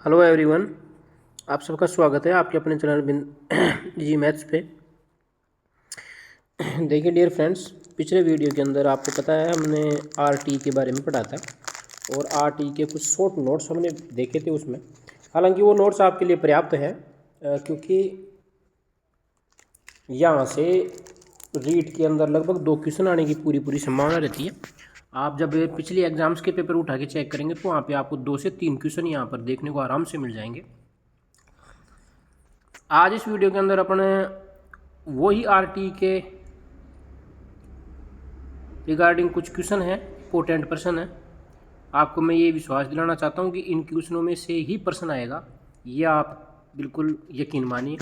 Hello everyone, आप सबका स्वागत है आपके अपने चैनल जी मैथ्स पे। देखिए डियर फ्रेंड्स, पिछले वीडियो के अंदर आपको पता है हमने आरटी के बारे में पढ़ा था और आरटी के कुछ शॉर्ट नोट्स हमने देखे थे उसमें। हालांकि वो नोट्स आपके लिए पर्याप्त है क्योंकि यहाँ से रीट के अंदर लगभग 2 क्वेश्चन आने की पूरी संभावना रहती है। आप जब पिछले एग्जाम्स के पेपर उठा के चेक करेंगे तो वहाँ पे आपको 2 से 3 क्वेश्चन यहाँ पर देखने को आराम से मिल जाएंगे। आज इस वीडियो के अंदर अपने वही आरटी के रिगार्डिंग कुछ क्वेश्चन है, इंपॉर्टेंट प्रश्न है। आपको मैं ये विश्वास दिलाना चाहता हूँ कि इन क्वेश्चनों में से ही प्रश्न आएगा, ये आप बिल्कुल यकीन मानिए।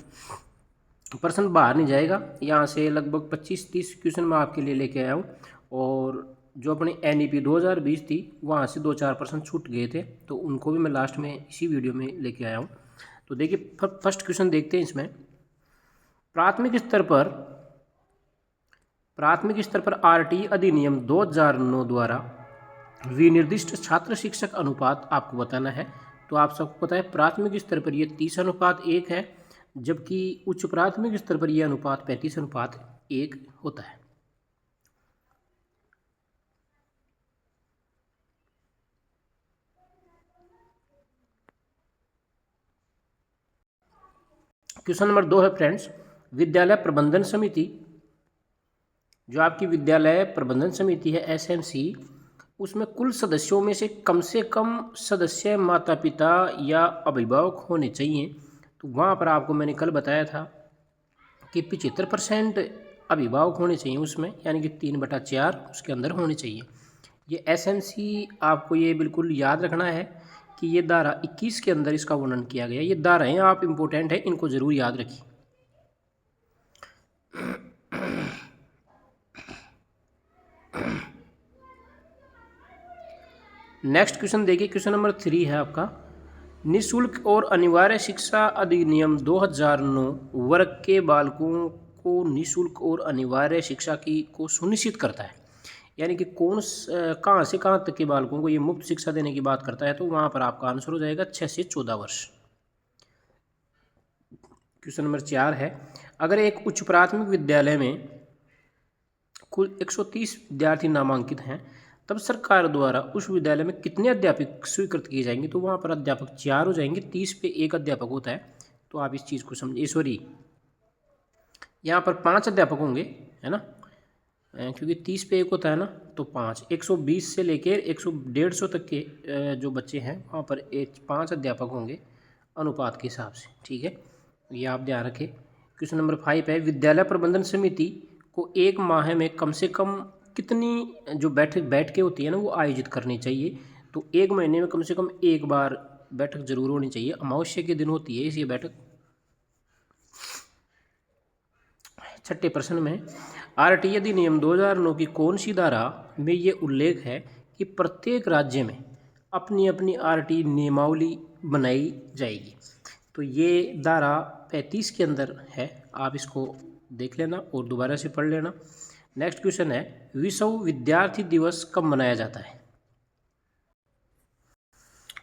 प्रश्न बाहर नहीं जाएगा। यहाँ से लगभग 25-30 क्वेश्चन मैं आपके लिए लेके आया हूँ और जो अपनी NEP 2020 थी वहाँ से 2-4 प्रश्न छूट गए थे, तो उनको भी मैं लास्ट में इसी वीडियो में लेके आया हूँ। तो देखिए फर्स्ट क्वेश्चन देखते हैं इसमें। प्राथमिक स्तर पर आरटी अधिनियम 2009 द्वारा विनिर्दिष्ट छात्र शिक्षक अनुपात आपको बताना है। तो आप सबको पता है प्राथमिक स्तर पर ये 30:1 है, जबकि उच्च प्राथमिक स्तर पर यह अनुपात 35:1 होता है। क्वेश्चन नंबर 2 है फ्रेंड्स, विद्यालय प्रबंधन समिति, जो आपकी विद्यालय प्रबंधन समिति है SMC, उसमें कुल सदस्यों में से कम सदस्य माता पिता या अभिभावक होने चाहिए। तो वहाँ पर आपको मैंने कल बताया था कि 75% अभिभावक होने चाहिए उसमें, यानी कि 3/4 उसके अंदर होने चाहिए। ये SMC आपको ये बिल्कुल याद रखना है कि ये धारा 21 के अंदर इसका वर्णन किया गया। ये धाराएँ आप इम्पोर्टेंट है, इनको ज़रूर याद रखिए। नेक्स्ट क्वेश्चन देखिए, क्वेश्चन नंबर 3 है आपका, निःशुल्क और अनिवार्य शिक्षा अधिनियम 2009 वर्ग के बालकों को निःशुल्क और अनिवार्य शिक्षा को सुनिश्चित करता है। यानी कि कहाँ से कहाँ तक के बालकों को ये मुफ्त शिक्षा देने की बात करता है। तो वहाँ पर आपका आंसर हो जाएगा 6 से 14 वर्ष। क्वेश्चन नंबर 4 है, अगर एक उच्च प्राथमिक विद्यालय में कुल 130 विद्यार्थी नामांकित हैं, तब सरकार द्वारा उस विद्यालय में कितने अध्यापक स्वीकृत किए जाएंगे। तो वहाँ पर अध्यापक 4 हो जाएंगे, 30 पे 1 अध्यापक होता है। तो आप इस चीज़ को समझिए, सॉरी यहाँ पर 5 अध्यापक होंगे, है ना, क्योंकि 30 पे 1 होता है ना, तो 5 120 से लेकर 150 तक के जो बच्चे हैं वहाँ पर 5 अध्यापक होंगे अनुपात के हिसाब से। ठीक है, ये आप ध्यान रखें। क्वेश्चन नंबर 5 है, विद्यालय प्रबंधन समिति को एक माह में कम से कम कितनी जो बैठकें होती है ना वो आयोजित करनी चाहिए। तो 1 महीने में कम से कम 1 बार बैठक जरूर होनी चाहिए। अमावस्या के दिन होती है इसी बैठक। छठे प्रश्न में, आरटी अधिनियम 2009 की कौन सी धारा में ये उल्लेख है कि प्रत्येक राज्य में अपनी अपनी आरटी नियमावली बनाई जाएगी। तो ये धारा 35 के अंदर है, आप इसको देख लेना और दोबारा से पढ़ लेना। नेक्स्ट क्वेश्चन है, विश्व विद्यार्थी दिवस कब मनाया जाता है।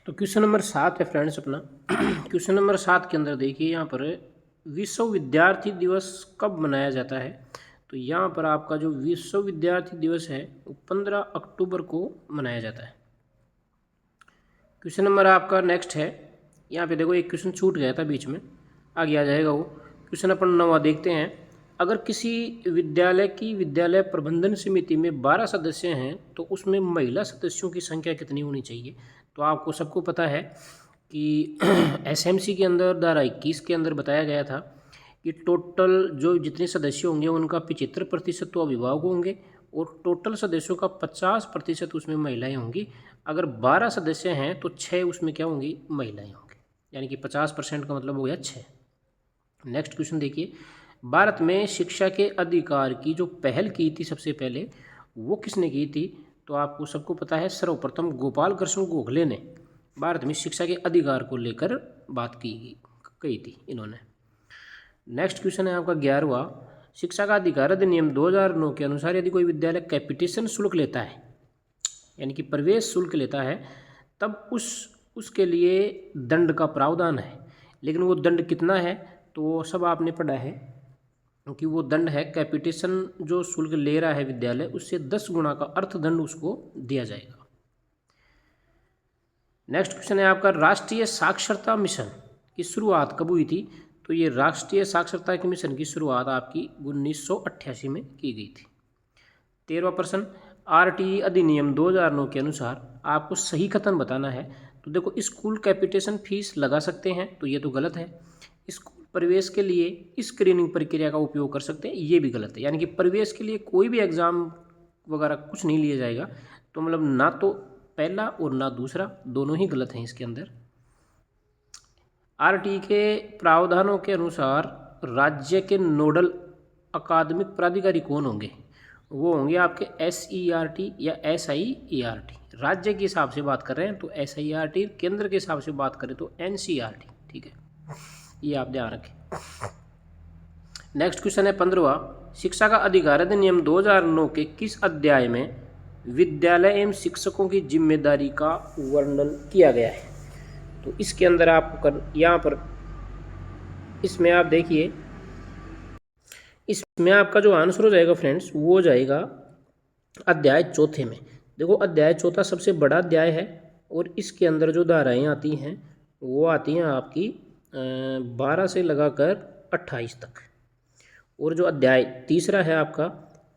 तो क्वेश्चन नंबर 7 है फ्रेंड्स अपना। क्वेश्चन नंबर 7 के अंदर देखिए, यहाँ पर विश्व विद्यार्थी दिवस कब मनाया जाता है। तो यहाँ पर आपका जो विश्व विद्यार्थी दिवस है वो 15 अक्टूबर को मनाया जाता है। क्वेश्चन नंबर आपका नेक्स्ट है, यहाँ पे देखो एक क्वेश्चन छूट गया था बीच में, आगे आ जाएगा वो। क्वेश्चन अपन 9 देखते हैं, अगर किसी विद्यालय की विद्यालय प्रबंधन समिति में 12 सदस्य हैं तो उसमें महिला सदस्यों की संख्या कितनी होनी चाहिए। तो आपको सबको पता है कि SMC के अंदर धारा 21 के अंदर बताया गया था कि टोटल जो जितने सदस्य होंगे उनका 75% तो अभिभावक होंगे और टोटल सदस्यों का 50% उसमें महिलाएं होंगी। अगर 12 सदस्य हैं तो 6 उसमें क्या होंगी, महिलाएं होंगी, यानी कि 50% का मतलब हो गया 6। नेक्स्ट क्वेश्चन देखिए, भारत में शिक्षा के अधिकार की जो पहल की थी सबसे पहले वो किसने की थी। तो आपको सबको पता है सर्वप्रथम गोपाल कृष्ण गोखले ने भारत में शिक्षा के अधिकार को लेकर बात कही थी इन्होंने। नेक्स्ट क्वेश्चन है आपका 11वां, शिक्षा का अधिकार अधिनियम 2009 के अनुसार यदि कोई विद्यालय कैपिटेशन शुल्क लेता है, यानी कि प्रवेश शुल्क लेता है, तब उसके लिए दंड का प्रावधान है। लेकिन वो दंड कितना है तो वो सब आपने पढ़ा है, क्योंकि वो दंड है कैपिटेशन जो शुल्क ले रहा है विद्यालय उससे 10 गुना का अर्थदंड उसको दिया जाएगा। नेक्स्ट क्वेश्चन है आपका, राष्ट्रीय साक्षरता मिशन की शुरुआत कब हुई थी? तो ये राष्ट्रीय साक्षरता के मिशन की शुरुआत आपकी 1988 में की गई थी। 13वां प्रश्न, आरटीई अधिनियम 2009 के अनुसार आपको सही कथन बताना है। तो देखो, स्कूल कैपिटेशन फीस लगा सकते हैं तो ये तो गलत है। स्कूल प्रवेश के लिए स्क्रीनिंग प्रक्रिया का उपयोग कर सकते हैं, ये भी गलत है। यानी कि प्रवेश के लिए कोई भी एग्ज़ाम वगैरह कुछ नहीं लिया जाएगा। तो मतलब ना तो पहला और ना दूसरा, दोनों ही गलत हैं इसके अंदर। आरटीई के प्रावधानों के अनुसार राज्य के नोडल अकादमिक प्राधिकारी कौन होंगे? वो होंगे आपके SERT या SIERT। राज्य के हिसाब से बात कर रहे हैं तो SIERT, केंद्र के हिसाब से बात करें तो NCERT। ठीक है, ये आप ध्यान रखें। नेक्स्ट क्वेश्चन है 15वां, शिक्षा का अधिकार अधिनियम 2009 के किस अध्याय में विद्यालय एवं शिक्षकों की जिम्मेदारी का वर्णन किया गया है? तो इसके अंदर आपको यहाँ पर इसमें आप देखिए, इसमें आपका जो आंसर हो जाएगा फ्रेंड्स वो हो जाएगा अध्याय 4 में। देखो, अध्याय 4 सबसे बड़ा अध्याय है और इसके अंदर जो धाराएँ आती हैं वो आती हैं आपकी 12 से लगाकर 28 तक। और जो अध्याय 3 है आपका,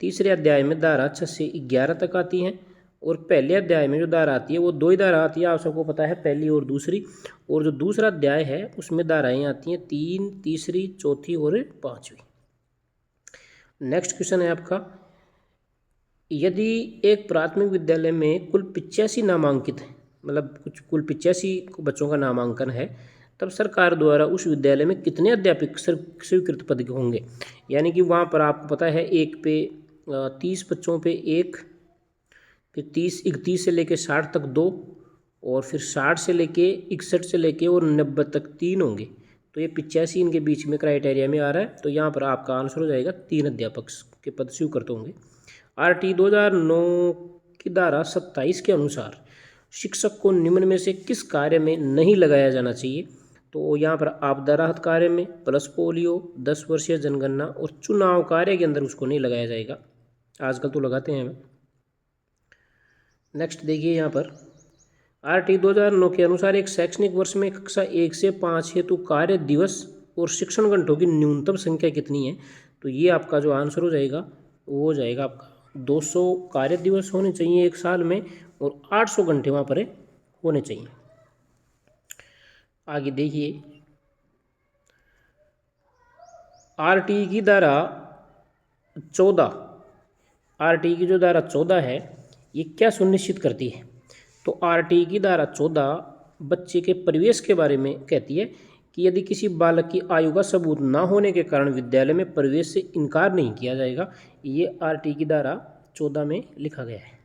तीसरे अध्याय में धारा 6 से 11 तक आती हैं। और पहले अध्याय में जो धारा आती है वो 2 ही धारा आती है, आप सबको पता है, पहली और दूसरी। और जो दूसरा अध्याय है उसमें धाराएँ आती हैं 3, तीसरी, चौथी और 5वीं। नेक्स्ट क्वेश्चन है आपका, यदि एक प्राथमिक विद्यालय में कुल 85 नामांकित हैं, मतलब कुछ कुल 85 बच्चों का नामांकन है, तब सरकार द्वारा उस विद्यालय में कितने अध्यापक स्वीकृत पद होंगे? यानी कि वहाँ पर आपको पता है एक पे 30 बच्चों पे एक, फिर 31 से लेके 60 तक 2, और फिर 60 से लेके 61 से लेके और 90 तक 3 होंगे। तो ये 85 इनके बीच में क्राइटेरिया में आ रहा है। तो यहाँ पर आपका आंसर हो जाएगा 3 अध्यापक के पद स्वीकृत होंगे। आरटी 2009 की धारा 27 के अनुसार शिक्षक को निम्न में से किस कार्य में नहीं लगाया जाना चाहिए? तो यहाँ पर आपदा राहत कार्य में, प्लस पोलियो, 10 वर्षीय जनगणना और चुनाव कार्य के अंदर उसको नहीं लगाया जाएगा। आजकल तो लगाते हैं। नेक्स्ट देखिए, यहाँ पर आरटी 2009 के अनुसार एक शैक्षणिक वर्ष में कक्षा 1 से 5 हेतु कार्य दिवस और शिक्षण घंटों की न्यूनतम संख्या कितनी है? तो ये आपका जो आंसर हो जाएगा वो हो जाएगा आपका 200 कार्य दिवस होने चाहिए एक साल में, और 800 घंटे वहाँ पर होने चाहिए। आगे देखिए, आरटी की धारा 14, आरटी की जो धारा 14 है ये क्या सुनिश्चित करती है? तो आरटी की धारा 14 बच्चे के परिवेश के बारे में कहती है कि यदि किसी बालक की आयु का सबूत न होने के कारण विद्यालय में प्रवेश से इनकार नहीं किया जाएगा। ये आरटी की धारा 14 में लिखा गया है।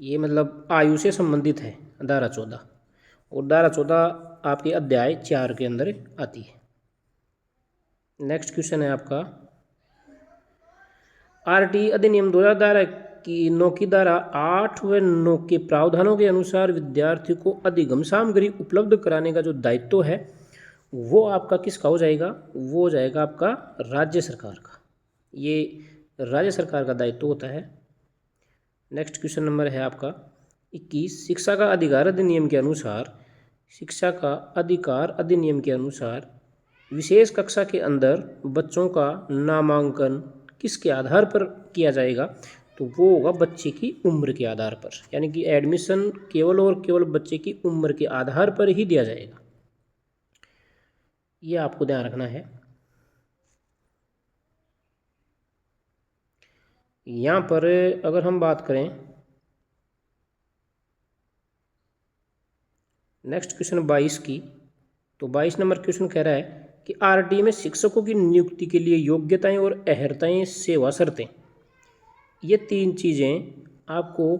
ये मतलब आयु से संबंधित है धारा 14, और धारा 14 आपके अध्याय 4 के अंदर आती है। नेक्स्ट क्वेश्चन है आपका, आरटी अधिनियम 2009 की धारा 8 व 9 के प्रावधानों के अनुसार विद्यार्थी को अधिगम सामग्री उपलब्ध कराने का जो दायित्व है वो आपका किसका हो जाएगा? वो हो जाएगा आपका राज्य सरकार का। ये राज्य सरकार का दायित्व होता है। नेक्स्ट क्वेश्चन नंबर है आपका 21, शिक्षा का अधिकार अधिनियम के अनुसार, शिक्षा का अधिकार अधिनियम के अनुसार विशेष कक्षा के अंदर बच्चों का नामांकन किसके आधार पर किया जाएगा? तो वो होगा बच्चे की उम्र के आधार पर। यानी कि एडमिशन केवल और केवल बच्चे की उम्र के आधार पर ही दिया जाएगा, ये आपको ध्यान रखना है। यहाँ पर अगर हम बात करें नेक्स्ट क्वेश्चन 22 की, तो 22 नंबर क्वेश्चन कह रहा है कि आरटी में शिक्षकों की नियुक्ति के लिए योग्यताएं और अर्हताएं, सेवा शर्तें, ये 3 चीज़ें आपको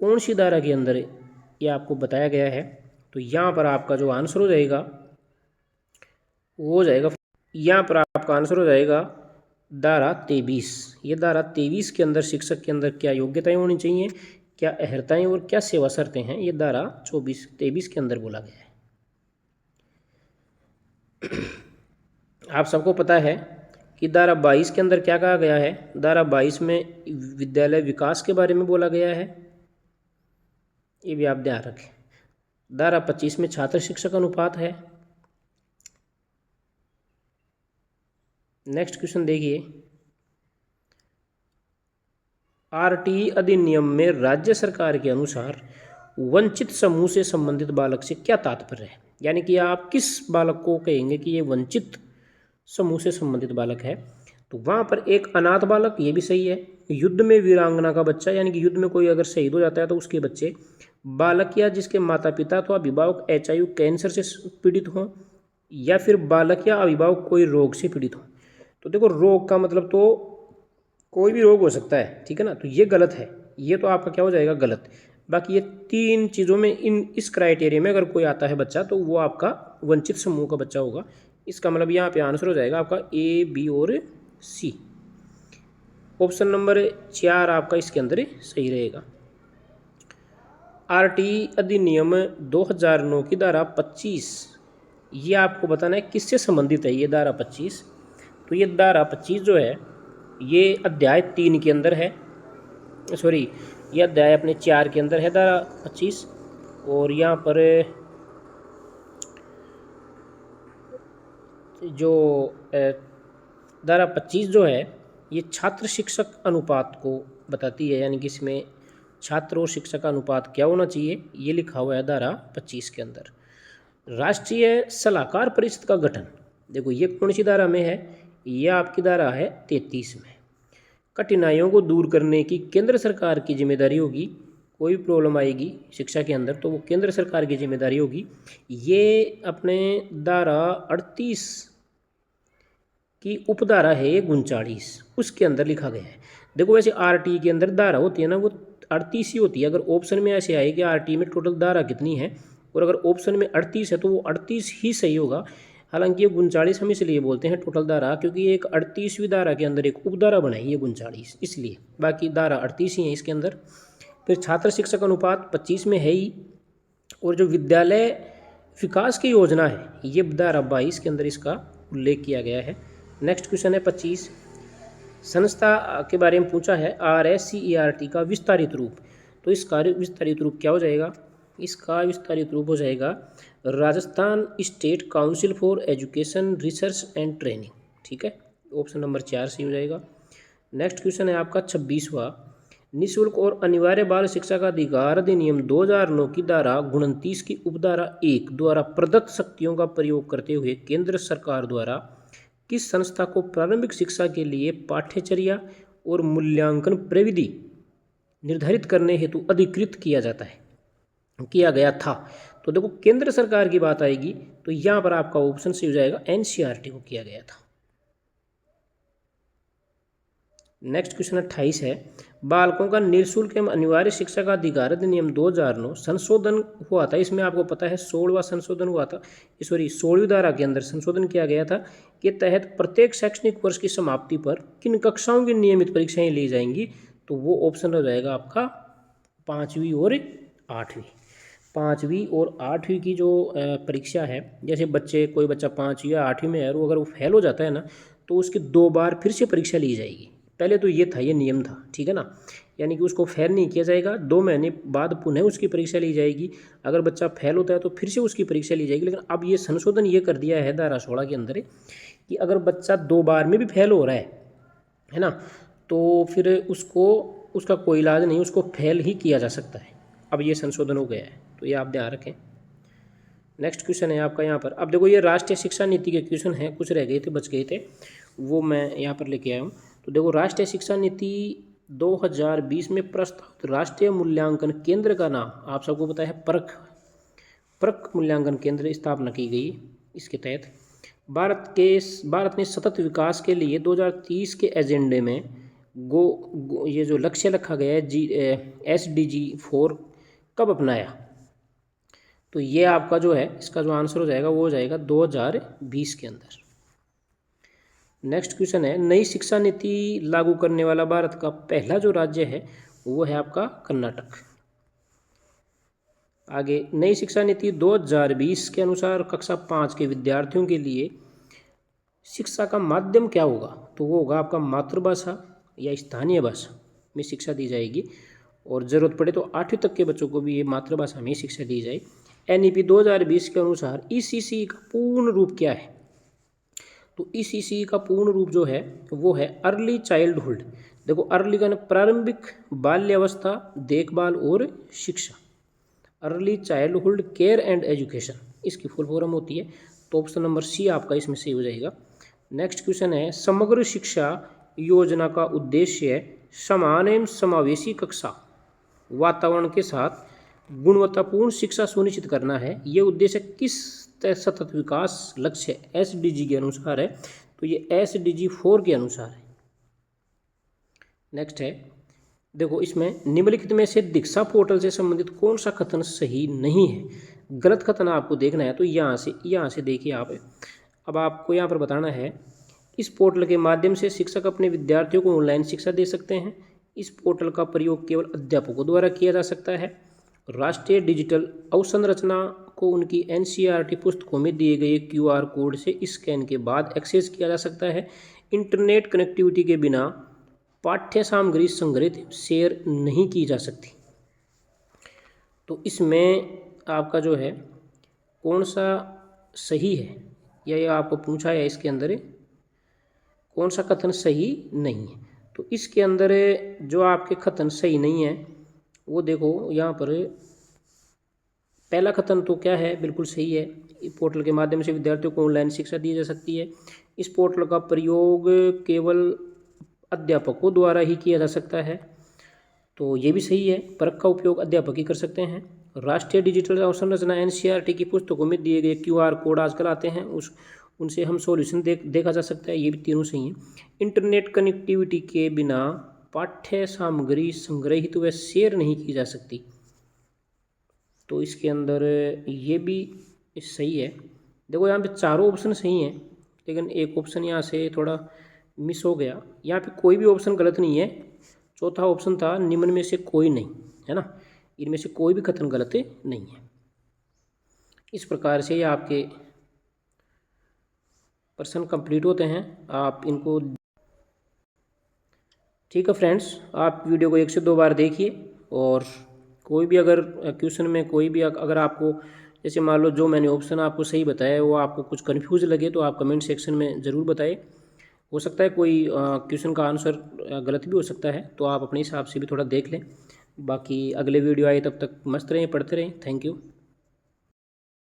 कौन सी धारा के अंदर ये आपको बताया गया है? तो यहाँ पर आपका जो आंसर हो जाएगा वो हो जाएगा, यहाँ पर आपका आंसर हो जाएगा धारा 23। ये धारा 23 के अंदर शिक्षक के अंदर क्या योग्यताएं होनी चाहिए, क्या अहर्ताएं और क्या सेवा शर्तें हैं, ये धारा 24-23 के अंदर बोला गया है। आप सबको पता है कि धारा 22 के अंदर क्या कहा गया है। धारा 22 में विद्यालय विकास के बारे में बोला गया है, ये भी आप ध्यान रखें। धारा 25 में छात्र शिक्षक अनुपात है। नेक्स्ट क्वेश्चन देखिए, आरटीई अधिनियम में राज्य सरकार के अनुसार वंचित समूह से संबंधित बालक से क्या तात्पर्य है, यानी कि आप किस बालक को कहेंगे कि ये वंचित समूह से संबंधित बालक है। तो वहाँ पर एक अनाथ बालक, ये भी सही है, युद्ध में वीरांगना का बच्चा, यानी कि युद्ध में कोई अगर शहीद हो जाता है तो उसके बच्चे, बालक या जिसके माता पिता अथवा अभिभावक HIV कैंसर से पीड़ित हों, या फिर बालक या अभिभावक कोई रोग से पीड़ित हो। तो देखो रोग का मतलब तो कोई भी रोग हो सकता है, ठीक है ना, तो ये गलत है, ये तो आपका क्या हो जाएगा, गलत। बाकी ये 3 चीज़ों में इस क्राइटेरिया में अगर कोई आता है बच्चा तो वो आपका वंचित समूह का बच्चा होगा। इसका मतलब यहाँ पे आंसर हो जाएगा आपका A, B और C। ऑप्शन नंबर 4 आपका इसके अंदर सही रहेगा। आरटीई अधिनियम 2009 की धारा 25, ये आपको बताना है किससे संबंधित है ये धारा 25। तो ये धारा 25 जो है ये अध्याय 3 के अंदर है, सॉरी ये अध्याय अपने 4 के अंदर है धारा 25। और यहाँ पर जो धारा 25 जो है ये छात्र शिक्षक अनुपात को बताती है, यानी कि इसमें छात्र और शिक्षक का अनुपात क्या होना चाहिए, ये लिखा हुआ है धारा 25 के अंदर। राष्ट्रीय सलाहकार परिषद का गठन, देखो ये कौन सी धारा में है, ये आपकी धारा है 33 में। कठिनाइयों को दूर करने की केंद्र सरकार की जिम्मेदारी होगी, कोई भी प्रॉब्लम आएगी शिक्षा के अंदर तो वो केंद्र सरकार की जिम्मेदारी होगी। ये अपने धारा 38 की उपधारा है ये 39, उसके अंदर लिखा गया है। देखो वैसे आरटी के अंदर धारा होती है ना वो 38 ही होती है। अगर ऑप्शन में ऐसे आए कि आरटी में टोटल धारा कितनी है, और अगर ऑप्शन में 38 है तो वो 38 ही सही होगा। हालांकि ये 39 हम इसलिए बोलते हैं टोटल धारा, क्योंकि एक 38वीं धारा के अंदर एक उपधारा बनाई है 39, इसलिए बाकी धारा 38 ही है इसके अंदर। फिर छात्र शिक्षक अनुपात 25 में है ही, और जो विद्यालय विकास की योजना है ये धारा 22 के अंदर इसका उल्लेख किया गया है। नेक्स्ट क्वेश्चन है 25, संस्था के बारे में पूछा है RSCERT का विस्तारित रूप। तो इसका विस्तारित रूप क्या हो जाएगा, इसका विस्तारित रूप हो जाएगा Rajasthan state council for education research and training, ठीक है, ऑप्शन नंबर 4 सही हो जाएगा। नेक्स्ट क्वेश्चन है आपका 26वां, निःशुल्क और अनिवार्य बाल शिक्षा का अधिकार अधिनियम 2009 की धारा 29 की उपधारा 1 द्वारा प्रदत्त शक्तियों का प्रयोग करते हुए केंद्र सरकार द्वारा किस संस्था को प्रारंभिक शिक्षा के लिए पाठ्यचर्या और मूल्यांकन प्रविधि निर्धारित करने हेतु अधिकृत किया गया था। तो देखो केंद्र सरकार की बात आएगी तो यहाँ पर आपका ऑप्शन सही हो जाएगा NCERT को किया गया था। नेक्स्ट क्वेश्चन 28 है, बालकों का निःशुल्क एवं अनिवार्य शिक्षा का अधिकार अधिनियम 2009 संशोधन हुआ था। इसमें आपको पता है 16वां संशोधन हुआ था, सॉरी 16वीं धारा के अंदर संशोधन किया गया था के तहत प्रत्येक शैक्षणिक वर्ष की समाप्ति पर किन कक्षाओं की नियमित परीक्षाएं ली जाएंगी। तो वो ऑप्शन हो जाएगा आपका 5वीं और 8वीं। 5वीं और 8वीं की जो परीक्षा है, जैसे कोई बच्चा 5वीं या 8वीं में है और अगर वो फेल हो जाता है ना तो उसकी 2 बार फिर से परीक्षा ली जाएगी। पहले तो ये था, ये नियम था, ठीक है ना, यानी कि उसको फेल नहीं किया जाएगा, 2 महीने बाद पुनः उसकी परीक्षा ली जाएगी। अगर बच्चा फेल होता है तो फिर से उसकी परीक्षा ली जाएगी। लेकिन अब ये संशोधन ये कर दिया है धारा 16 के अंदर कि अगर बच्चा 2 बार में भी फेल हो रहा है ना, तो फिर उसका कोई इलाज नहीं, उसको फेल ही किया जा सकता है। अब ये संशोधन हो गया है, तो ये आप ध्यान रखें। नेक्स्ट क्वेश्चन है आपका यहाँ पर, अब देखो ये राष्ट्रीय शिक्षा नीति के क्वेश्चन हैं, कुछ रह गए थे, बच गए थे, वो मैं यहाँ पर लेके आया हूँ। तो देखो राष्ट्रीय शिक्षा नीति 2020 में प्रस्तावित राष्ट्रीय मूल्यांकन केंद्र का नाम आप सबको पता है परख मूल्यांकन केंद्र स्थापना की गई। इसके तहत भारत ने सतत विकास के लिए 2030 के एजेंडे में ये जो लक्ष्य रखा गया है SDG 4 कब अपनाया। तो ये आपका जो है इसका जो आंसर हो जाएगा वो हो जाएगा 2020 के अंदर। नेक्स्ट क्वेश्चन है, नई शिक्षा नीति लागू करने वाला भारत का पहला जो राज्य है वो है आपका कर्नाटक। आगे, नई शिक्षा नीति 2020 के अनुसार कक्षा 5 के विद्यार्थियों के लिए शिक्षा का माध्यम क्या होगा? तो वो होगा आपका मातृभाषा या स्थानीय भाषा में शिक्षा दी जाएगी, और ज़रूरत पड़े तो 8वीं तक के बच्चों को भी ये मातृभाषा में शिक्षा दी जाए। NEP 2020 के अनुसार ECC का पूर्ण रूप क्या है? तो ECC का पूर्ण रूप जो है वो है अर्ली चाइल्डहुड। देखो, अर्ली का प्रारंभिक बाल्यावस्था, देखभाल और शिक्षा। Early childhood care and education इसकी फुल फॉर्म होती है। तो ऑप्शन नंबर सी आपका इसमें सही हो जाएगा। नेक्स्ट क्वेश्चन है, समग्र शिक्षा योजना का उद्देश्य समान एवं समावेशी कक्षा वातावरण के साथ गुणवत्तापूर्ण शिक्षा सुनिश्चित करना है। ये उद्देश्य किस सतत विकास लक्ष्य SDG के अनुसार है? तो ये SDG 4 के अनुसार है। नेक्स्ट है, देखो इसमें निम्नलिखित में से दीक्षा पोर्टल से संबंधित कौन सा कथन सही नहीं है? गलत कथन आपको देखना है। तो यहाँ से देखिए आप, अब आपको यहाँ पर बताना है, इस पोर्टल के माध्यम से शिक्षक अपने विद्यार्थियों को ऑनलाइन शिक्षा दे सकते हैं। इस पोर्टल का प्रयोग केवल अध्यापकों द्वारा किया जा सकता है। राष्ट्रीय डिजिटल अवसंरचना को उनकी NCERT पुस्तकों में दिए गए QR कोड से स्कैन के बाद एक्सेस किया जा सकता है। इंटरनेट कनेक्टिविटी के बिना पाठ्य सामग्री संग्रहित शेयर नहीं की जा सकती। तो इसमें आपका जो है कौन सा सही है, या ये आपको पूछा है इसके अंदर कौन सा कथन सही नहीं है? तो इसके अंदर जो आपके कथन सही नहीं है वो देखो, यहाँ पर पहला कथन तो क्या है, बिल्कुल सही है। पोर्टल के माध्यम से विद्यार्थियों को ऑनलाइन शिक्षा दी जा सकती है। इस पोर्टल का प्रयोग केवल अध्यापकों द्वारा ही किया जा सकता है, तो ये भी सही है। परख का उपयोग अध्यापक ही कर सकते हैं। राष्ट्रीय डिजिटल अवसंरचना NCERT की पुस्तकों में दिए गए QR कोड आजकल आते हैं, उनसे हम सॉल्यूशन देखा जा सकता है। ये भी तीनों सही हैं। इंटरनेट कनेक्टिविटी के बिना पाठ्य सामग्री संग्रहित व शेयर नहीं की जा सकती, तो इसके अंदर ये भी सही है। देखो यहाँ पे चारों ऑप्शन सही हैं, लेकिन एक ऑप्शन यहाँ से थोड़ा मिस हो गया। यहाँ पे कोई भी ऑप्शन गलत नहीं है। चौथा ऑप्शन था निम्न में से कोई नहीं, है ना, इनमें से कोई भी कथन गलत नहीं है। इस प्रकार से ये आपके प्रश्न कंप्लीट होते हैं। आप इनको, ठीक है फ्रेंड्स, आप वीडियो को 1 से 2 बार देखिए, और कोई भी अगर क्वेश्चन में कोई भी अगर आपको, जैसे मान लो जो मैंने ऑप्शन आपको सही बताया है वो आपको कुछ कन्फ्यूज लगे, तो आप कमेंट सेक्शन में ज़रूर बताएं। हो सकता है कोई क्वेश्चन का आंसर गलत भी हो सकता है, तो आप अपने हिसाब से भी थोड़ा देख लें। बाकी अगले वीडियो आए तब तक मस्त रहें, पढ़ते रहें। Thank you.